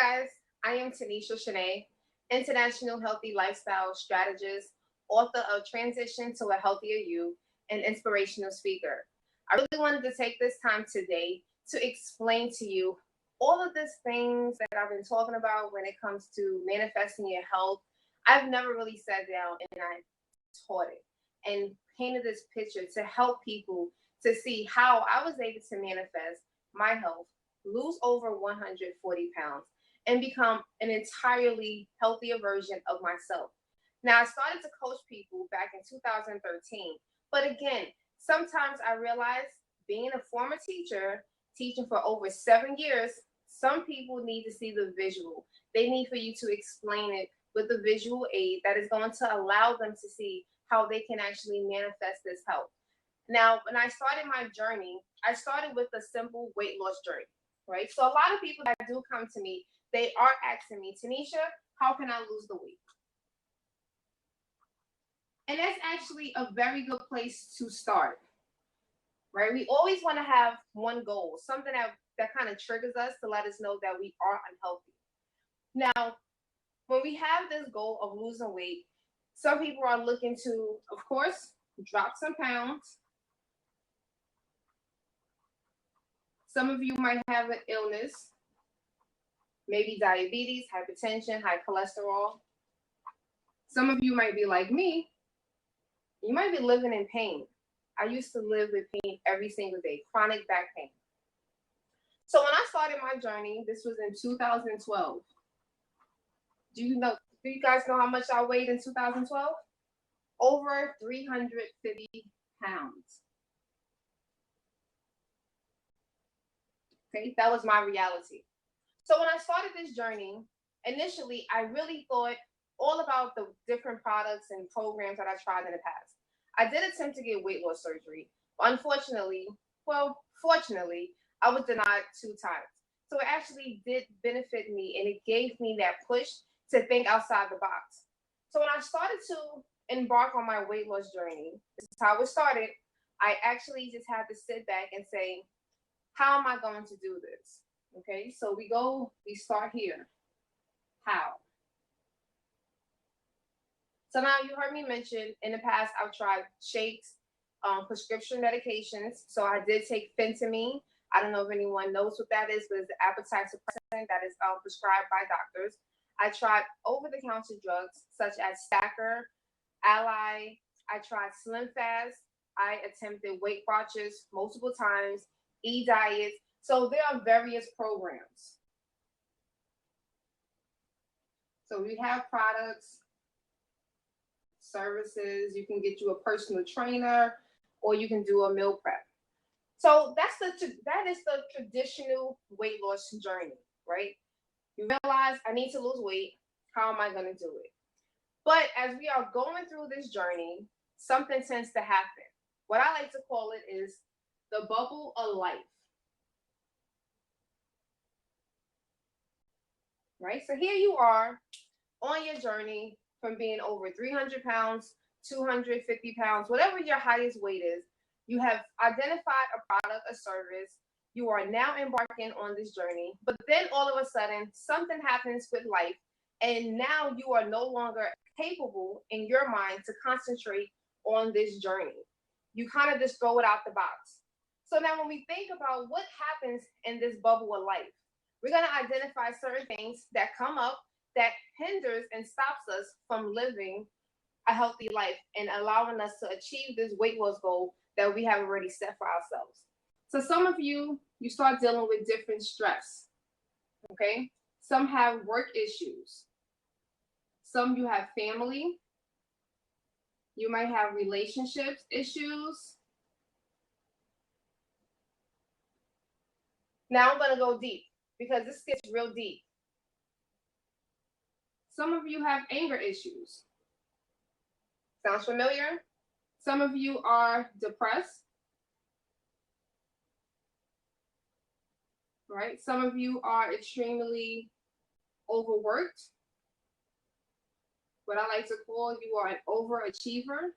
guys, I am Tanisha Shanee, international healthy lifestyle strategist, author of Transition to a Healthier You, and inspirational speaker. I really wanted to take this time today to explain to you all of these things that I've been talking about when it comes to manifesting your health. I've never really sat down and I taught it and painted this picture to help people to see how I was able to manifest my health, lose over 140 pounds, and become an entirely healthier version of myself. Now, I started to coach people back in 2013, but again, sometimes I realized being a former teacher, teaching for over 7 years, some people need to see the visual. They need for you to explain it with a visual aid that is going to allow them to see how they can actually manifest this health. Now, when I started my journey, I started with a simple weight loss journey, right? So a lot of people that do come to me, they are asking me, Tanisha, how can I lose the weight? And that's actually a very good place to start, right? We always want to have one goal, something that kind of triggers us to let us know that we are unhealthy. Now, when we have this goal of losing weight, some people are looking to, of course, drop some pounds. Some of you might have an illness, maybe diabetes, hypertension, high cholesterol. Some of you might be like me. You might be living in pain. I used to live with pain every single day, chronic back pain. So when I started my journey, this was in 2012. Do you guys know how much I weighed in 2012? Over 350 pounds. Okay, that was my reality. So when I started this journey, initially, I really thought all about the different products and programs that I tried in the past. I did attempt to get weight loss surgery. Unfortunately, fortunately, I was denied 2 times. So it actually did benefit me and it gave me that push to think outside the box. So when I started to embark on my weight loss journey, this is how it started. I actually just had to sit back and say, how am I going to do this? Okay, so we start here. How? So now you heard me mention in the past, I've tried shakes, prescription medications. So I did take phentermine. I don't know if anyone knows what that is, but it's the appetite suppressant that is prescribed by doctors. I tried over-the-counter drugs such as Stacker, Ally. I tried Slim Fast. I attempted Weight Watchers multiple times, e-diets. So there are various programs. So we have products, services. You can get you a personal trainer, or you can do a meal prep. So that is the traditional weight loss journey, right? You realize I need to lose weight. How am I going to do it? But as we are going through this journey, something tends to happen. What I like to call it is the bubble of life. Right? So here you are on your journey from being over 300 pounds, 250 pounds, whatever your highest weight is. You have identified a product, a service. You are now embarking on this journey. But then all of a sudden, something happens with life. And now you are no longer capable in your mind to concentrate on this journey. You kind of just throw it out the box. So now when we think about what happens in this bubble of life, we're going to identify certain things that come up that hinders and stops us from living a healthy life and allowing us to achieve this weight loss goal that we have already set for ourselves. So some of you start dealing with different stress, okay? Some have work issues. Some you have family. You might have relationships issues. Now I'm going to go deep because this gets real deep. Some of you have anger issues. Sounds familiar? Some of you are depressed. Right? Some of you are extremely overworked. What I like to call you are an overachiever.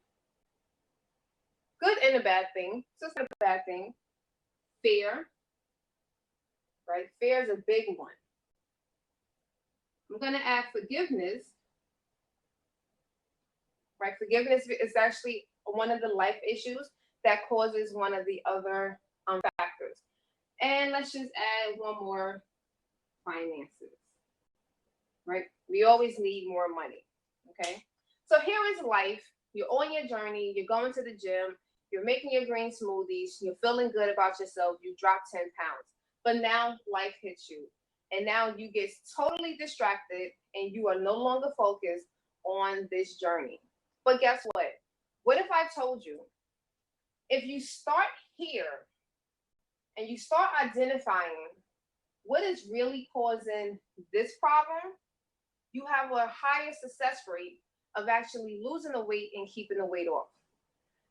Good and a bad thing. So it's not a bad thing. Fear. Right? Fear is a big one. I'm going to add forgiveness, right? Forgiveness is actually one of the life issues that causes one of the other factors. And let's just add one more, finances, right? We always need more money, okay? So here is life. You're on your journey. You're going to the gym. You're making your green smoothies. You're feeling good about yourself. You drop 10 pounds. But now life hits you. And now you get totally distracted and you are no longer focused on this journey. But guess what? What if I told you, if you start here and you start identifying what is really causing this problem, you have a higher success rate of actually losing the weight and keeping the weight off.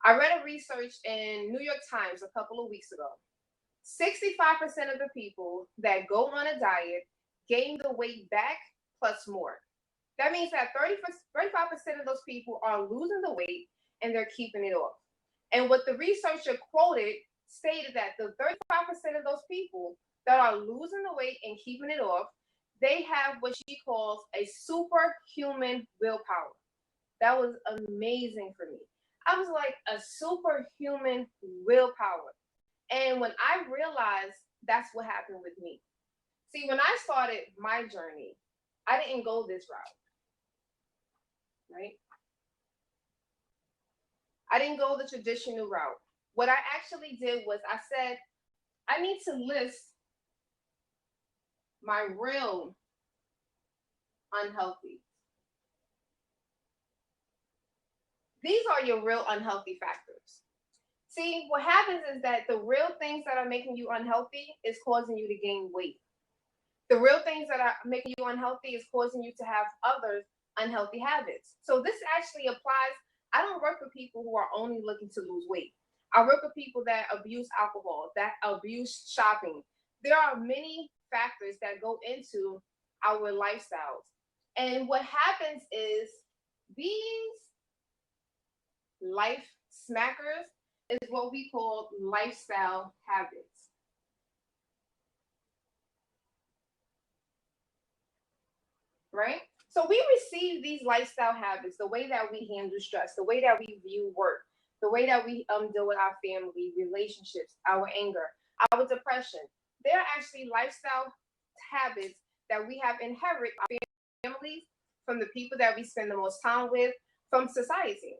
I read a research in New York Times a couple of weeks ago. 65% of the people that go on a diet gain the weight back plus more. That means that 35% of those people are losing the weight and they're keeping it off. And what the researcher quoted stated that the 35% of those people that are losing the weight and keeping it off, they have what she calls a superhuman willpower. That was amazing for me. I was like, a superhuman willpower. And when I realized that's what happened with me. See, when I started my journey, I didn't go this route, right? I didn't go the traditional route. What I actually did was I said, I need to list my real unhealthy. These are your real unhealthy factors. See, what happens is that the real things that are making you unhealthy is causing you to gain weight. The real things that are making you unhealthy is causing you to have other unhealthy habits. So this actually applies. I don't work with people who are only looking to lose weight. I work with people that abuse alcohol, that abuse shopping. There are many factors that go into our lifestyles. And what happens is these life smackers is what we call lifestyle habits. Right? So we receive these lifestyle habits, the way that we handle stress, the way that we view work, the way that we deal with our family, relationships, our anger, our depression. They're actually lifestyle habits that we have inherited our families, from the people that we spend the most time with, from society.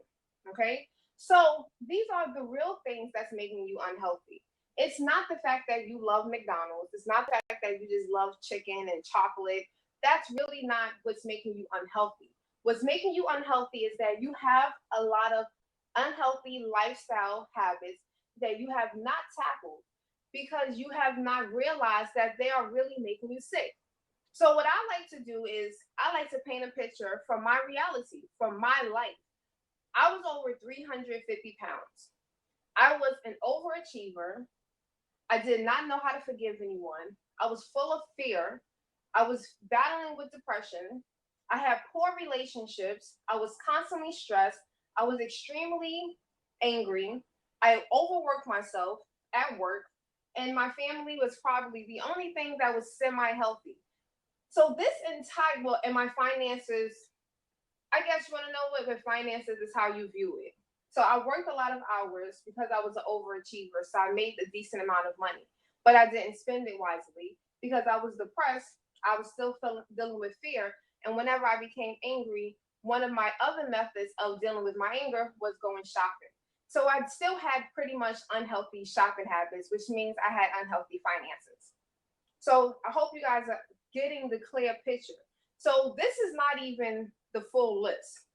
Okay? So these are the real things that's making you unhealthy. It's not the fact that you love McDonald's. It's not the fact that you just love chicken and chocolate. That's really not what's making you unhealthy. What's making you unhealthy is that you have a lot of unhealthy lifestyle habits that you have not tackled because you have not realized that they are really making you sick. So what I like to do is I like to paint a picture from my reality, from my life. I was over 350 pounds. I was an overachiever. I did not know how to forgive anyone. I was full of fear. I was battling with depression. I had poor relationships. I was constantly stressed. I was extremely angry. I overworked myself at work, and my family was probably the only thing that was semi-healthy. So this entire, well, and my finances, I guess you want to know what with finances is how you view it. So I worked a lot of hours because I was an overachiever. So I made a decent amount of money, but I didn't spend it wisely because I was depressed. I was still dealing with fear. And whenever I became angry, one of my other methods of dealing with my anger was going shopping. So I still had pretty much unhealthy shopping habits, which means I had unhealthy finances. So I hope you guys are getting the clear picture. So this is not even the full list.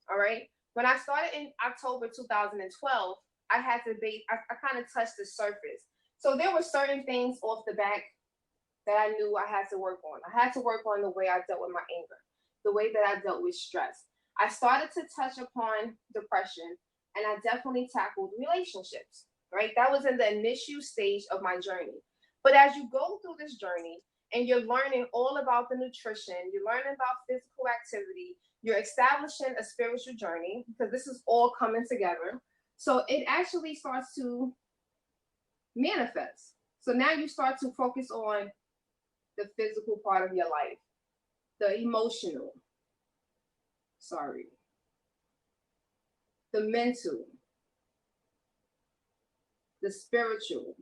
All right. When I started in October 2012, I had to I kind of touched the surface. So there were certain things off the back that I knew I had to work on. I had to work on the way I dealt with my anger, the way that I dealt with stress. I started to touch upon depression, and I definitely tackled relationships, right? That was in the initial stage of my journey. But as you go through this journey and you're learning all about the nutrition, you're learning about physical activity, you're establishing a spiritual journey, because this is all coming together. So it actually starts to manifest. So now you start to focus on the physical part of your life, the emotional, the mental, the spiritual,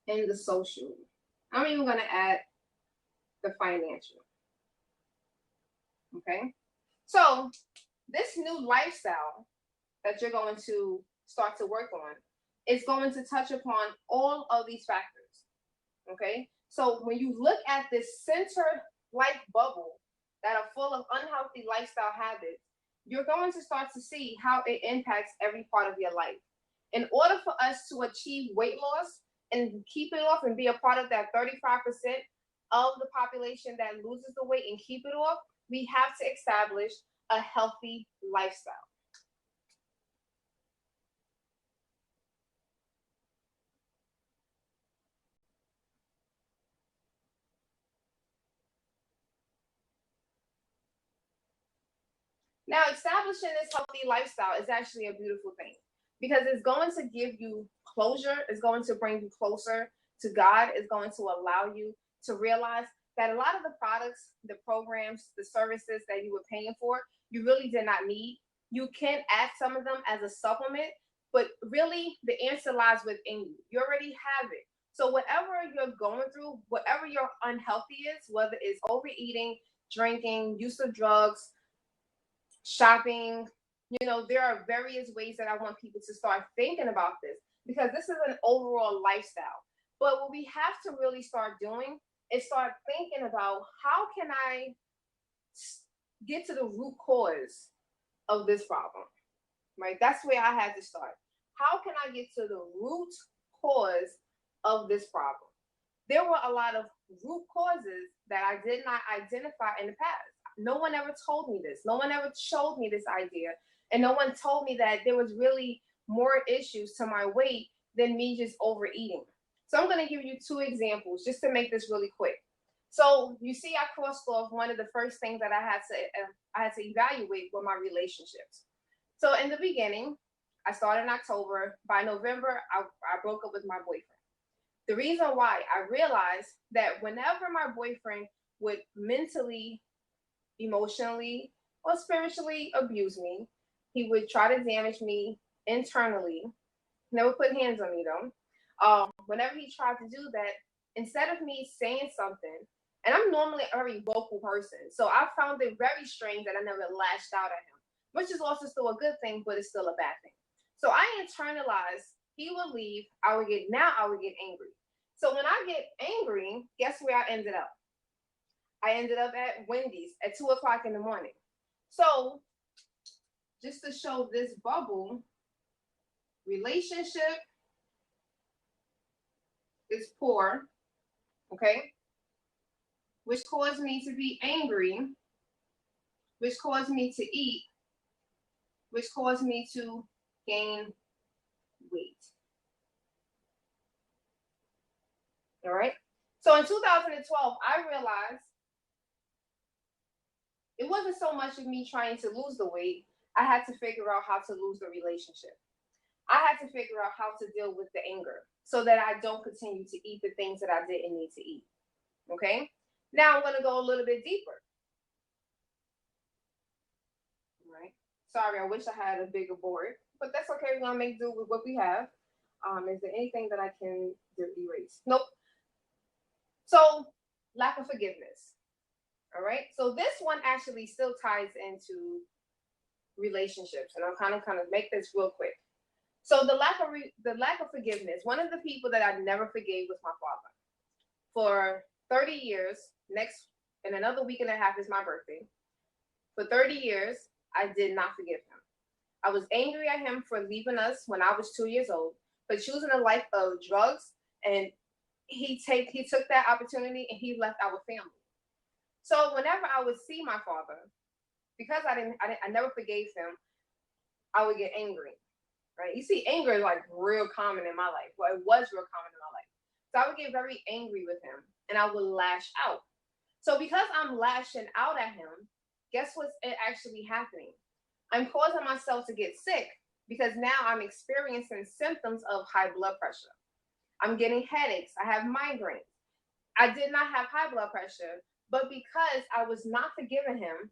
and the social. I'm even going to add the financial. Okay? So, this new lifestyle that you're going to start to work on is going to touch upon all of these factors. Okay? So, when you look at this center life bubble that are full of unhealthy lifestyle habits, you're going to start to see how it impacts every part of your life. In order for us to achieve weight loss and keep it off and be a part of that 35% of the population that loses the weight and keep it off, we have to establish a healthy lifestyle. Now, establishing this healthy lifestyle is actually a beautiful thing because it's going to give you closure, it's going to bring you closer to God, it's going to allow you to realize that a lot of the products, the programs, the services that you were paying for, you really did not need. You can add some of them as a supplement, but really the answer lies within you. You already have it. So whatever you're going through, whatever your unhealthy is, whether it's overeating, drinking, use of drugs, shopping, there are various ways that I want people to start thinking about this because this is an overall lifestyle. But what we have to really start doing is start thinking about how can I get to the root cause of this problem, right? That's where I had to start. How can I get to the root cause of this problem? There were a lot of root causes that I did not identify in the past. No one ever told me this. No one ever showed me this idea. And no one told me that there was really more issues to my weight than me just overeating. So I'm going to give you 2 examples just to make this really quick. So you see, I crossed off one of the first things that I had to evaluate were my relationships. So in the beginning, I started in October. By November, I broke up with my boyfriend. The reason why, I realized that whenever my boyfriend would mentally, emotionally, or spiritually abuse me, he would try to damage me internally. Never put hands on me though. Whenever he tried to do that, instead of me saying something, and I'm normally a very vocal person, so I found it very strange that I never lashed out at him, which is also still a good thing, but it's still a bad thing. So I internalized, he would leave, I would get angry. So when I get angry, guess where I ended up? I ended up at Wendy's at 2:00 in the morning. So just to show this bubble, relationship is poor, okay? Which caused me to be angry, which caused me to eat, which caused me to gain weight. All right? So in 2012, I realized it wasn't so much of me trying to lose the weight. I had to figure out how to lose the relationship. I had to figure out how to deal with the anger so that I don't continue to eat the things that I didn't need to eat. Okay? Now I'm going to go a little bit deeper. All right? Sorry, I wish I had a bigger board, but that's okay. We're going to make do with what we have. Is there anything that I can erase? Nope. So, lack of forgiveness. All right? So this one actually still ties into relationships, and I'll kind of make this real quick. So the lack of forgiveness. One of the people that I never forgave was my father. For 30 years, in another week and a half is my birthday. For 30 years, I did not forgive him. I was angry at him for leaving us when I was 2 years old, for choosing a life of drugs, and he took that opportunity and he left our family. So whenever I would see my father, because I never forgave him, I would get angry. Right? You see, anger is like real common in my life. Well, it was real common in my life. So I would get very angry with him and I would lash out. So because I'm lashing out at him, guess what's actually happening? I'm causing myself to get sick because now I'm experiencing symptoms of high blood pressure. I'm getting headaches. I have migraines. I did not have high blood pressure, but because I was not forgiving him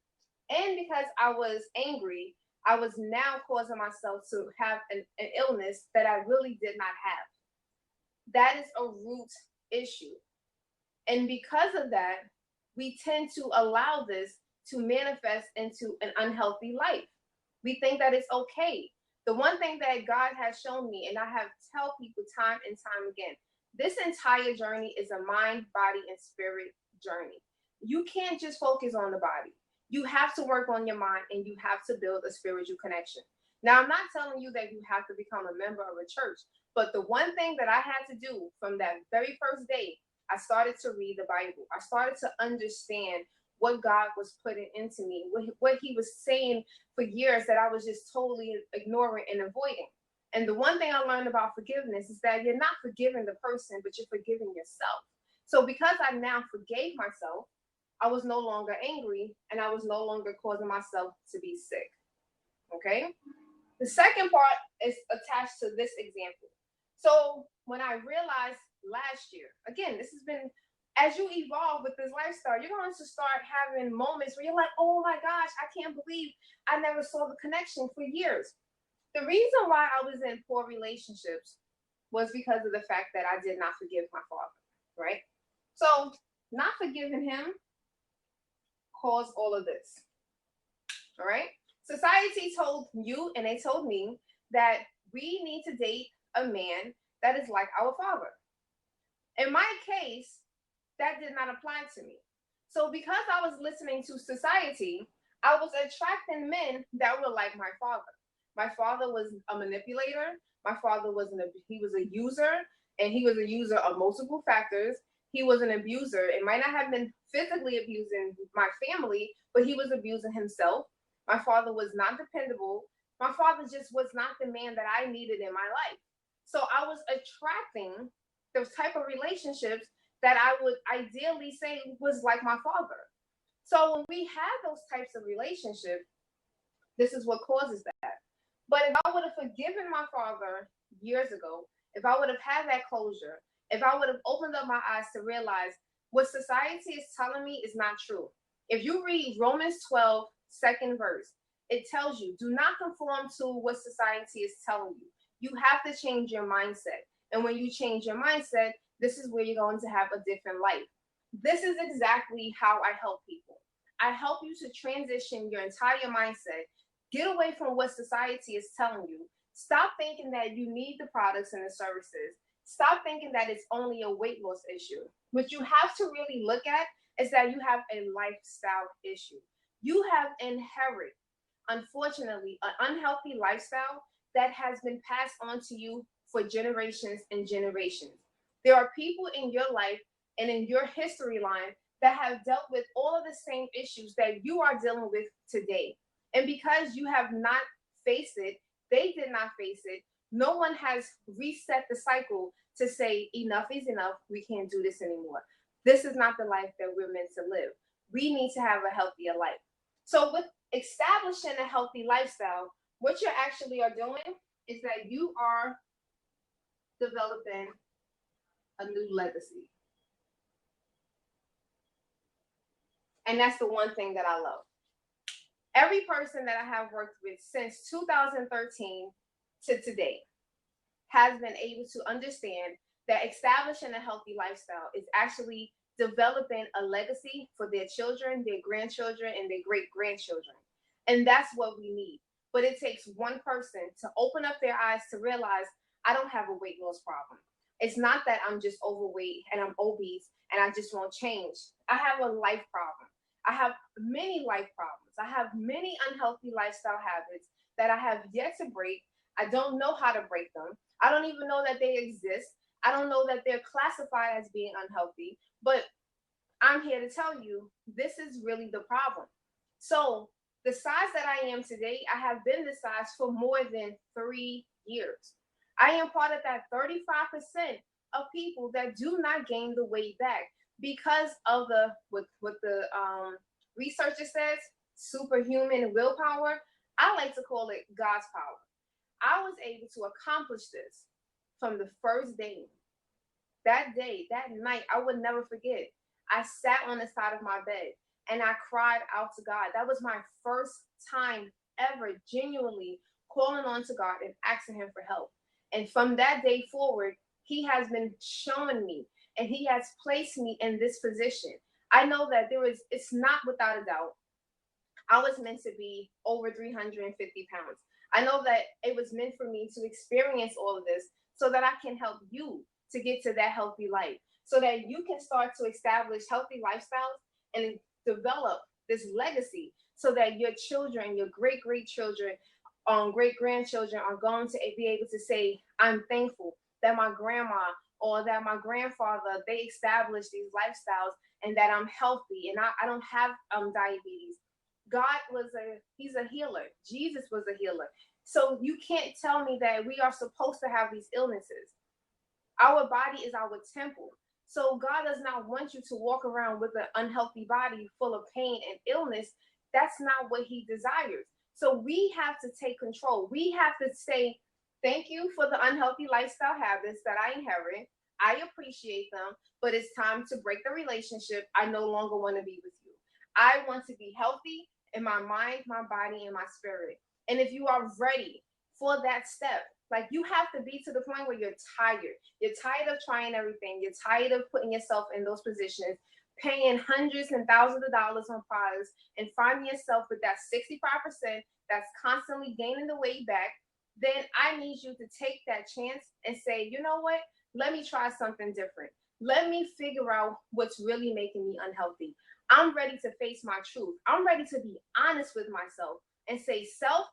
and because I was angry, I was now causing myself to have an illness that I really did not have. That is a root issue. And because of that, we tend to allow this to manifest into an unhealthy life. We think that it's okay. The one thing that God has shown me, and I have tell people time and time again, this entire journey is a mind, body, and spirit journey. You can't just focus on the body. You have to work on your mind and you have to build a spiritual connection. Now, I'm not telling you that you have to become a member of a church, but the one thing that I had to do from that very first day, I started to read the Bible. I started to understand what God was putting into me, what he was saying for years that I was just totally ignoring and avoiding. And the one thing I learned about forgiveness is that you're not forgiving the person, but you're forgiving yourself. So because I now forgave myself, I was no longer angry and I was no longer causing myself to be sick. Okay? The second part is attached to this example. So when I realized last year, again, this has been, as you evolve with this lifestyle, you're going to start having moments where you're like, oh my gosh, I can't believe I never saw the connection for years. The reason why I was in poor relationships was because of the fact that I did not forgive my father, right? So not forgiving him caused all of this, all right? Society told you and they told me that we need to date a man that is like our father. In my case, that did not apply to me. So because I was listening to society, I was attracting men that were like my father. My father was a manipulator. My father was he was a user, and he was a user of multiple factors. He was an abuser. It might not have been physically abusing my family, but he was abusing himself. My father was not dependable. My father just was not the man that I needed in my life. So I was attracting those type of relationships that I would ideally say was like my father. So when we have those types of relationships, this is what causes that. But if I would have forgiven my father years ago, if I would have had that closure, if I would have opened up my eyes to realize what society is telling me is not true. If you read Romans 12, second verse, it tells you, do not conform to what society is telling you. You have to change your mindset. And when you change your mindset, this is where you're going to have a different life. This is exactly how I help people. I help you to transition your entire mindset. Get away from what society is telling you. Stop thinking that you need the products and the services. Stop thinking that it's only a weight loss issue. What you have to really look at is that you have a lifestyle issue. You have inherited, unfortunately, an unhealthy lifestyle that has been passed on to you for generations and generations. There are people in your life and in your history line that have dealt with all of the same issues that you are dealing with today. And because you have not faced it, they did not face it. No one has reset the cycle to say, enough is enough. We can't do this anymore. This is not the life that we're meant to live. We need to have a healthier life. So with establishing a healthy lifestyle, what you actually are doing is that you are developing a new legacy. And that's the one thing that I love. Every person that I have worked with since 2013 to today has been able to understand that establishing a healthy lifestyle is actually developing a legacy for their children, their grandchildren, and their great grandchildren. And that's what we need. But it takes one person to open up their eyes to realize I don't have a weight loss problem. It's not that I'm just overweight and I'm obese and I just won't change. I have a life problem. I have many life problems. I have many unhealthy lifestyle habits that I have yet to break. I don't know how to break them. I don't even know that they exist. I don't know that they're classified as being unhealthy, but I'm here to tell you this is really the problem. So the size that I am today, I have been this size for more than 3 years. I am part of that 35% of people that do not gain the weight back because of the what the researcher says, superhuman willpower. I like to call it God's power. I was able to accomplish this from the first day that day, that night, I would never forget. I sat on the side of my bed and I cried out to God. That was my first time ever genuinely calling on to God and asking him for help. And from that day forward, he has been showing me and he has placed me in this position. I know that it's not without a doubt, I was meant to be over 350 pounds. I know that it was meant for me to experience all of this so that I can help you to get to that healthy life, so that you can start to establish healthy lifestyles and develop this legacy so that your children, your great children, great grandchildren are going to be able to say, I'm thankful that my grandma or that my grandfather, they established these lifestyles and that I'm healthy and I don't have diabetes. He's a healer. Jesus was a healer. So you can't tell me that we are supposed to have these illnesses. Our body is our temple. So God does not want you to walk around with an unhealthy body full of pain and illness. That's not what he desires. So we have to take control. We have to say, thank you for the unhealthy lifestyle habits that I inherit. I appreciate them, but it's time to break the relationship. I no longer want to be with you. I want to be healthy in my mind, my body, and my spirit. And if you are ready for that step, like you have to be to the point where you're tired. You're tired of trying everything. You're tired of putting yourself in those positions, paying hundreds and thousands of dollars on products and finding yourself with that 65% that's constantly gaining the weight back. Then I need you to take that chance and say, you know what? Let me try something different. Let me figure out what's really making me unhealthy. I'm ready to face my truth. I'm ready to be honest with myself and say, self,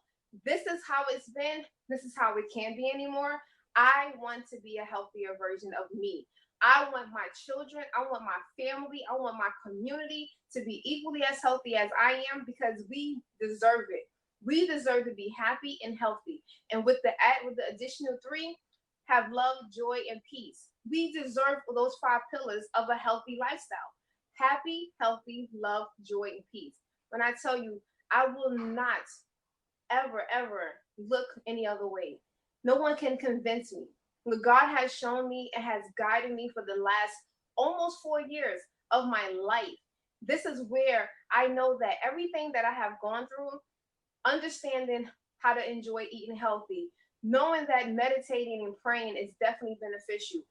this is how it's been. This is how it can't be anymore. I want to be a healthier version of me. I want my children, I want my family, I want my community to be equally as healthy as I am because we deserve it. We deserve to be happy and healthy. And with the additional 3, have love, joy, and peace. We deserve those 5 pillars of a healthy lifestyle. Happy, healthy, love, joy, and peace. When I tell you, I will not ever look any other way. No one can convince me. What God has shown me and has guided me for the last almost 4 years of my life. This is where I know that everything that I have gone through, understanding how to enjoy eating healthy, knowing that meditating and praying is definitely beneficial,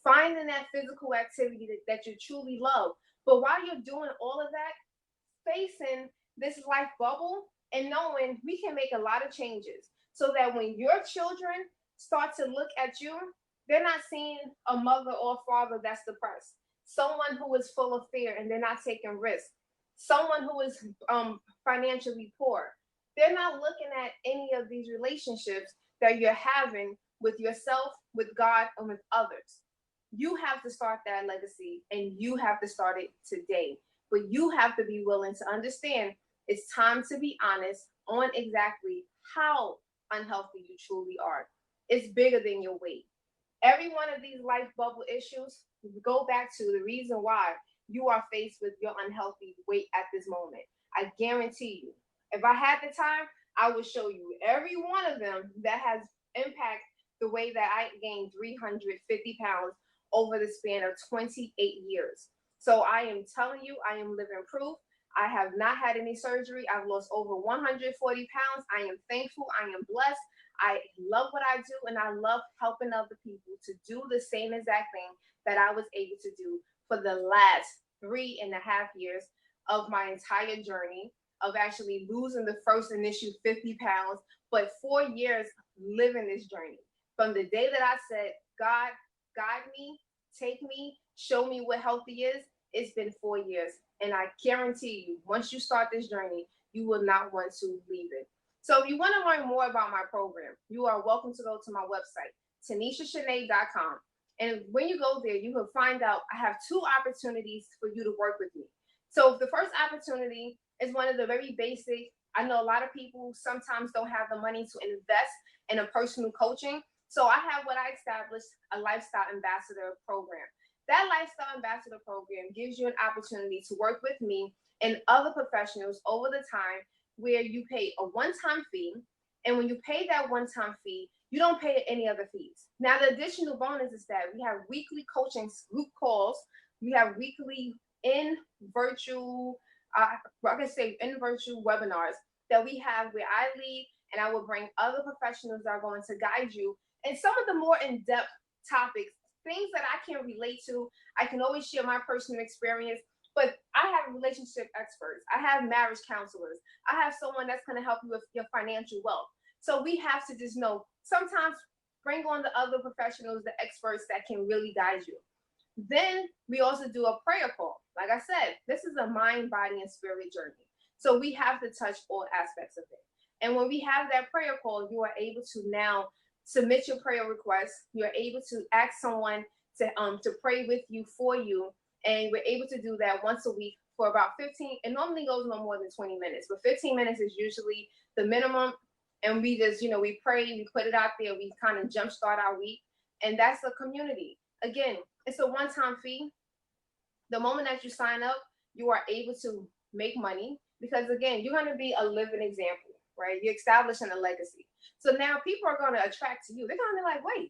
finding that physical activity that you truly love. But while you're doing all of that, facing this life bubble and knowing we can make a lot of changes so that when your children start to look at you, they're not seeing a mother or father that's depressed, someone who is full of fear and they're not taking risks, someone who is financially poor. They're not looking at any of these relationships that you're having with yourself, with God, and with others. You have to start that legacy and you have to start it today. But you have to be willing to understand it's time to be honest on exactly how unhealthy you truly are. It's bigger than your weight. Every one of these life bubble issues go back to the reason why you are faced with your unhealthy weight at this moment. I guarantee you, if I had the time, I would show you every one of them that has impacted the way that I gained 350 pounds over the span of 28 years. So I am telling you, I am living proof. I have not had any surgery. I've lost over 140 pounds. I am thankful. I am blessed. I love what I do, and I love helping other people to do the same exact thing that I was able to do for the last 3.5 years of my entire journey of actually losing the first initial 50 pounds, but 4 years living this journey. From the day that I said, God, guide me, take me, show me what healthy is, it's been 4 years. And I guarantee you, once you start this journey, you will not want to leave it. So if you want to learn more about my program, you are welcome to go to my website, TanishaShanee.com. And when you go there, you can find out I have 2 opportunities for you to work with me. So the first opportunity is one of the very basic. I know a lot of people sometimes don't have the money to invest in a personal coaching. So I have what I established, a lifestyle ambassador program. That lifestyle ambassador program gives you an opportunity to work with me and other professionals over the time where you pay a one-time fee. And when you pay that one-time fee, You don't pay any other fees. Now, the additional bonus is that we have weekly coaching group calls. We have weekly in virtual, I can say in virtual webinars that we have where I lead and I will bring other professionals that are going to guide you. And some of the more in-depth topics, things that I can relate to, I can always share my personal experience. But I have relationship experts. I have marriage counselors. I have someone that's going to help you with your financial wealth. So we have to just know, sometimes bring on the other professionals, the experts that can really guide you. Then we also do a prayer call. Like I said, this is a mind, body, and spirit journey. So we have to touch all aspects of it. And when we have that prayer call, you are able to now submit your prayer requests. You're able to ask someone to pray with you, for you. And we're able to do that once a week for about 15. It normally goes no more than 20 minutes, but 15 minutes is usually the minimum. And we just, we pray, we put it out there, we kind of jumpstart our week. And that's a community. Again, it's a one-time fee. The moment that you sign up, you are able to make money because, again, you're going to be a living example, right? You're establishing a legacy. So now people are going to attract to you. They're going to be like, wait,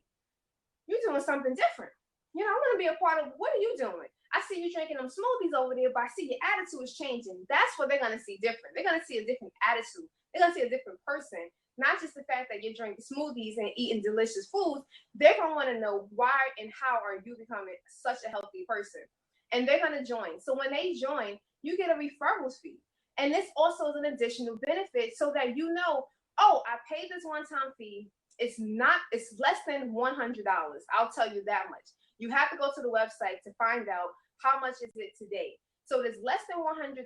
you're doing something different. I want to be a part of, what are you doing? I see you drinking them smoothies over there, but I see your attitude is changing. That's what they're going to see different. They're going to see a different attitude. They're going to see a different person. Not just the fact that you're drinking smoothies and eating delicious foods. They're going to want to know why and how are you becoming such a healthy person. And they're going to join. So when they join, you get a referrals fee. And this also is an additional benefit so that oh, I paid this one-time fee. It's less than $100. I'll tell you that much. You have to go to the website to find out how much is it today. So it's less than $100.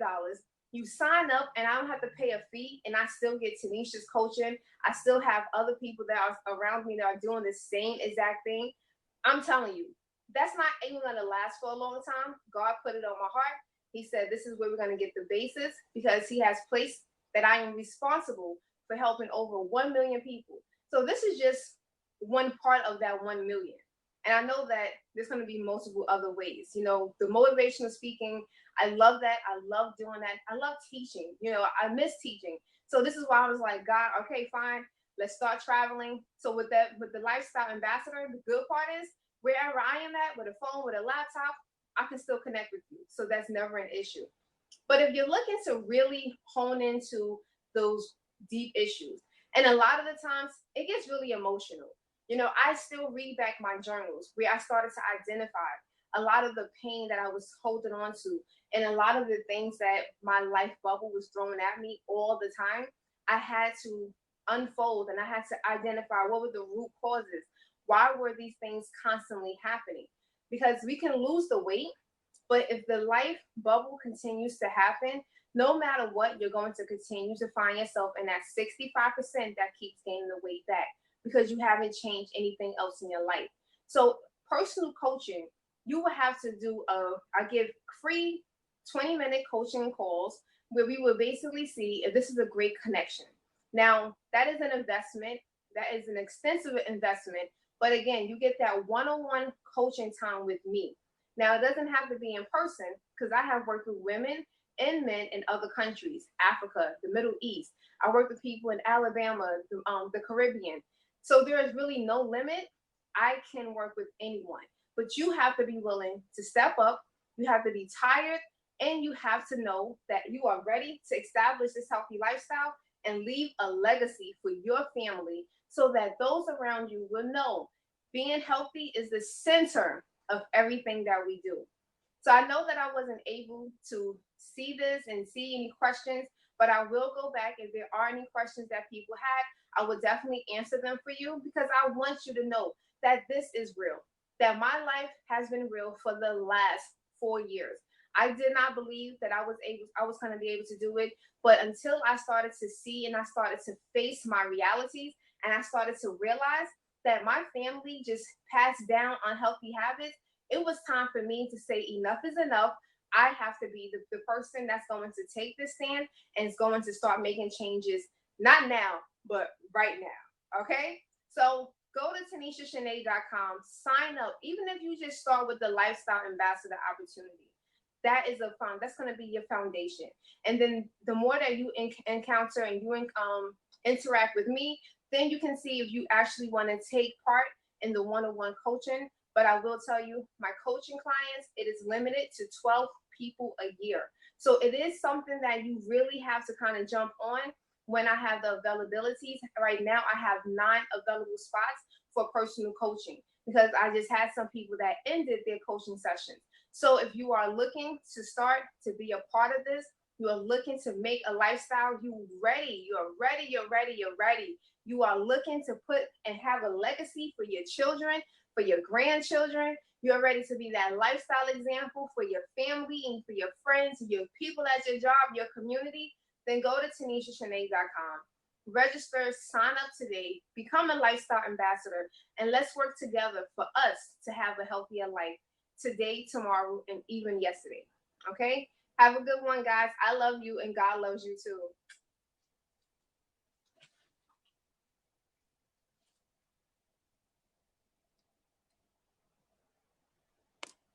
You sign up and I don't have to pay a fee, and I still get Tanisha's coaching. I still have other people that are around me that are doing the same exact thing. I'm telling you, that's not even going to last for a long time. God put it on my heart. He said, this is where we're going to get the basis, because he has placed that I am responsible for helping over 1 million people. So this is just one part of that 1 million. And I know that there's going to be multiple other ways. The motivational speaking, I love that. I love doing that. I love teaching. I miss teaching. So this is why I was like, God, okay, fine. Let's start traveling. So with the lifestyle ambassador, the good part is wherever I am at, with a phone, with a laptop, I can still connect with you. So that's never an issue. But if you're looking to really hone into those deep issues, and a lot of the times it gets really emotional. I still read back my journals where I started to identify a lot of the pain that I was holding on to, and a lot of the things that my life bubble was throwing at me all the time. I had to unfold and I had to identify what were the root causes. Why were these things constantly happening? Because we can lose the weight, but if the life bubble continues to happen, no matter what, you're going to continue to find yourself in that 65% that keeps gaining the weight back, because you haven't changed anything else in your life. So personal coaching, you will have to do I give free 20-minute coaching calls where we will basically see if this is a great connection. Now, that is an investment. That is an extensive investment. But again, you get that one-on-one coaching time with me. Now, it doesn't have to be in person, because I have worked with women and men in other countries, Africa, the Middle East. I work with people in Alabama, the Caribbean. So there is really no limit. I can work with anyone, but you have to be willing to step up. You have to be tired, and you have to know that you are ready to establish this healthy lifestyle and leave a legacy for your family, so that those around you will know being healthy is the center of everything that we do. So I know that I wasn't able to see this and see any questions, but I will go back. If there are any questions that people had, I will definitely answer them for you, because I want you to know that this is real, that my life has been real for the last 4 years. I did not believe that I was going to be able to do it, but until I started to see and I started to face my realities, and I started to realize that my family just passed down unhealthy habits, it was time for me to say enough is enough. I have to be the person that's going to take this stand and is going to start making changes, not now, but right now. Okay? So go to TanishaShanee.com, sign up. Even if you just start with the Lifestyle Ambassador opportunity, that's going to be your foundation. And then the more that you encounter and you interact with me, Then you can see if you actually want to take part in the one-on-one coaching. But I will tell you, my coaching clients, it is limited to 12 people a year. So it is something that you really have to kind of jump on when I have the availabilities. Right now, I have 9 available spots for personal coaching because I just had some people that ended their coaching sessions. So if you are looking to start to be a part of this, you are looking to make a lifestyle, you're ready, you are looking to put and have a legacy for your children, for your grandchildren. You're ready to be that lifestyle example for your family and for your friends, your people at your job, your community. Then go to TanishaShanee.com. Register, sign up today, become a lifestyle ambassador, and let's work together for us to have a healthier life today, tomorrow, and even yesterday. Okay? Have a good one, guys. I love you, and God loves you too.